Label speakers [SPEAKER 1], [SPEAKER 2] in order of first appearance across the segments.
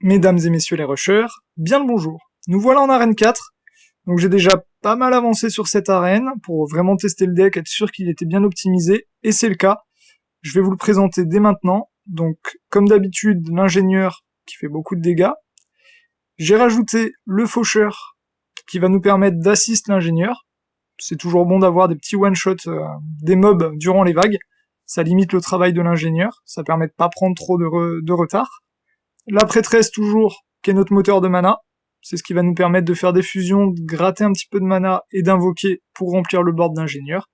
[SPEAKER 1] Mesdames et messieurs les rushers, bien le bonjour. Nous voilà en arène 4, donc j'ai déjà pas mal avancé sur cette arène pour vraiment tester le deck, être sûr qu'il était bien optimisé, et c'est le cas. Je vais vous le présenter dès maintenant. Donc, comme d'habitude, l'ingénieur qui fait beaucoup de dégâts. J'ai rajouté le faucheur qui va nous permettre d'assister l'ingénieur. C'est toujours bon d'avoir des petits one-shot des mobs durant les vagues. Ça limite le travail de l'ingénieur, ça permet de pas prendre trop de retard. La prêtresse toujours, qui est notre moteur de mana. C'est ce qui va nous permettre de faire des fusions, de gratter un petit peu de mana et d'invoquer pour remplir le board d'ingénieur.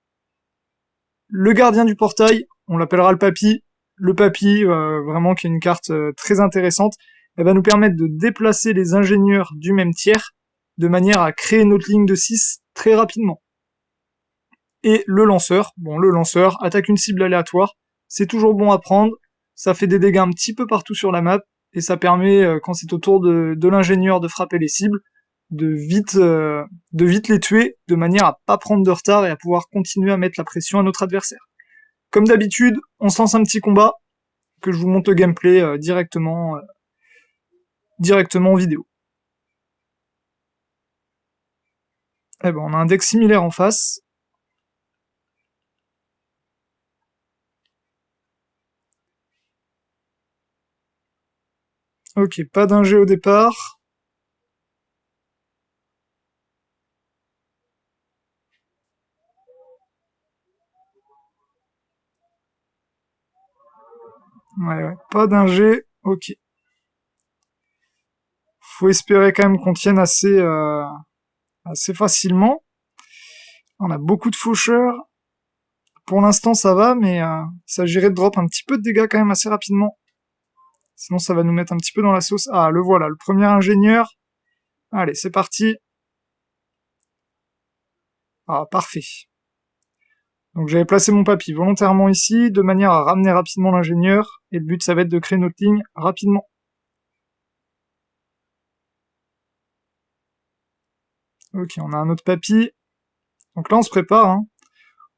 [SPEAKER 1] Le gardien du portail, on l'appellera le papy. Le papy, vraiment qui est une carte très intéressante, elle va nous permettre de déplacer les ingénieurs du même tiers, de manière à créer notre ligne de 6 très rapidement. Et le lanceur, le lanceur attaque une cible aléatoire, c'est toujours bon à prendre, ça fait des dégâts un petit peu partout sur la map, et ça permet, quand c'est au tour de l'ingénieur de frapper les cibles, de vite les tuer, de manière à pas prendre de retard et à pouvoir continuer à mettre la pression à notre adversaire. Comme d'habitude, on se lance un petit combat, que je vous montre le gameplay directement en vidéo. Eh ben, on a un deck similaire en face. Ok, pas d'ingé au départ. Ouais, pas d'ingé, ok. Faut espérer quand même qu'on tienne assez facilement. On a beaucoup de faucheurs. Pour l'instant ça va, mais il s'agirait de drop un petit peu de dégâts quand même assez rapidement. Sinon ça va nous mettre un petit peu dans la sauce. Ah, le voilà, le premier ingénieur. Allez, c'est parti. Ah, parfait. Donc j'avais placé mon papy volontairement ici, de manière à ramener rapidement l'ingénieur, et le but ça va être de créer notre ligne rapidement. Ok, on a un autre papy. Donc là on se prépare, hein.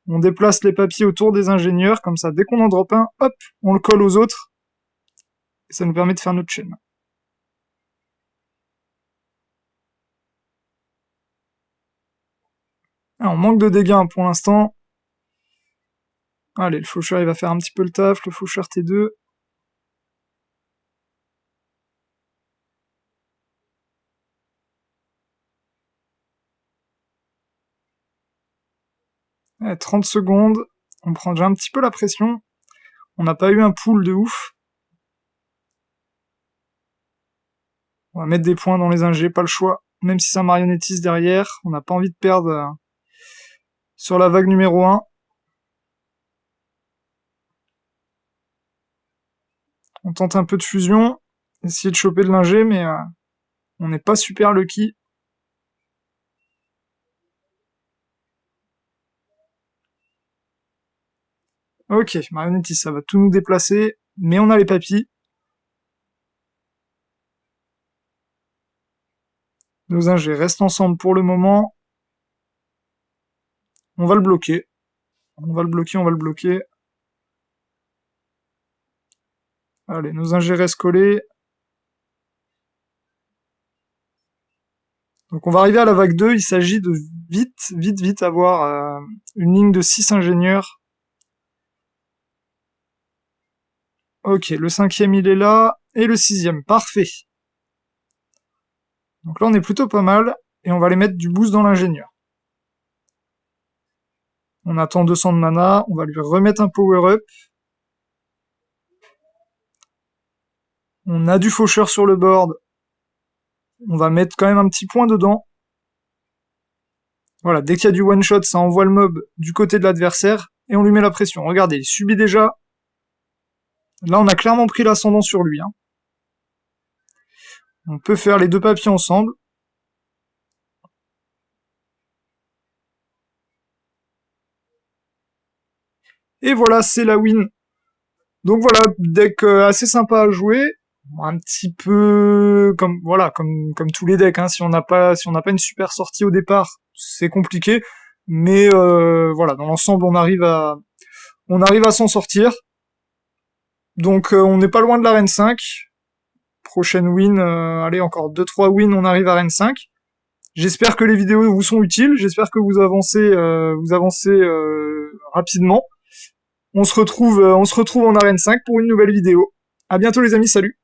[SPEAKER 1] On déplace les papiers autour des ingénieurs, comme ça dès qu'on en drop un, hop, on le colle aux autres, et ça nous permet de faire notre chaîne. Ah, on manque de dégâts hein, pour l'instant. Allez, le faucheur il va faire un petit peu le taf, le faucheur T2. Allez, 30 secondes, on prend déjà un petit peu la pression. On n'a pas eu un pool de ouf. On va mettre des points dans les ingés, pas le choix. Même si ça marionnettise derrière, on n'a pas envie de perdre sur la vague numéro 1. On tente un peu de fusion, essayer de choper de l'ingé, mais on n'est pas super lucky. Ok, marionnettise, ça va tout nous déplacer, mais on a les papys. Nos ingés restent ensemble pour le moment. On va le bloquer. On va le bloquer. Allez, nos ingés restent collés. Donc on va arriver à la vague 2, il s'agit de vite avoir une ligne de 6 ingénieurs. Ok, le 5e il est là, et le 6e, parfait. Donc là on est plutôt pas mal, et on va aller mettre du boost dans l'ingénieur. On attend 200 de mana, on va lui remettre un power-up. On a du faucheur sur le board, on va mettre quand même un petit point dedans. Voilà, dès qu'il y a du one-shot, ça envoie le mob du côté de l'adversaire, et on lui met la pression. Regardez, il subit déjà. Là, on a clairement pris l'ascendant sur lui. Hein. On peut faire les deux papiers ensemble. Et voilà, c'est la win. Donc voilà, deck assez sympa à jouer. Un petit peu comme tous les decks. Hein. Si on n'a pas une super sortie au départ, c'est compliqué. Mais voilà, dans l'ensemble, on arrive à s'en sortir. Donc on n'est pas loin de l'arène 5. prochaine win, allez, encore 2-3 wins, on arrive à Arène 5. J'espère que les vidéos vous sont utiles, j'espère que vous avancez rapidement. On se retrouve en Arène 5 pour une nouvelle vidéo. À bientôt les amis, salut!